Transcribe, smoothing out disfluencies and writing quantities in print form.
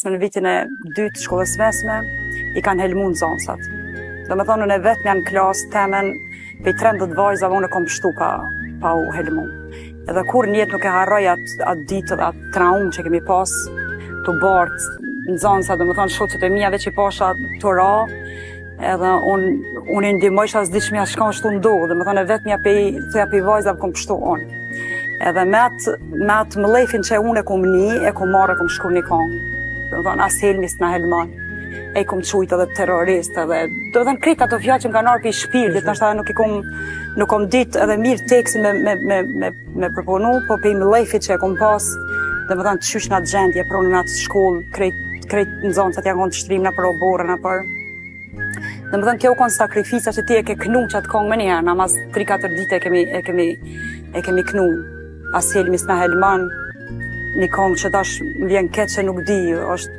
Në vitin e 2 të shkollës mesme, I kanë helmu nxënësat. Do me thonë, unë e vetë janë klasë temen, pej 13 vajzave unë e kom pështu pa u helmu. Edhe kur njetë nuk e harroj atë ditë dhe atë traumë që kemi pas të bartë nxënësat, do me thonë shoqet e mia veç I pasha të ra, edhe unë I ndihmojsha s'di që mja shkon shtu ndodhë, dhe me thonë e vetë mja pej vajzave kom pështu unë. Edhe me atë mëlefin që unë e kom e kom marrë, e kom shku një kongë. Do të thonë, as helmi s'na helmon. E kom qujtë edhe terrorist edhe... Do të thonë, krejt ato fjallë që m'ka nërë për I shpirtit, nështë nuk kom ditë edhe mirë teksin me proponu, po për I mëlefit që e kom pas, dhe më thonë, të qysh në atë gjendje, pronë në atë shkollë, krejt nxënësat janë konë të shtrim në për oborën, Dhe më thonë, kjo konë sakrifisa që ti e ke knu që atë kongë më njëherë, në mas 3-4 dite e kemi knu. As helmi s'na helman, një kongë që tash më vjen keq që nuk di, është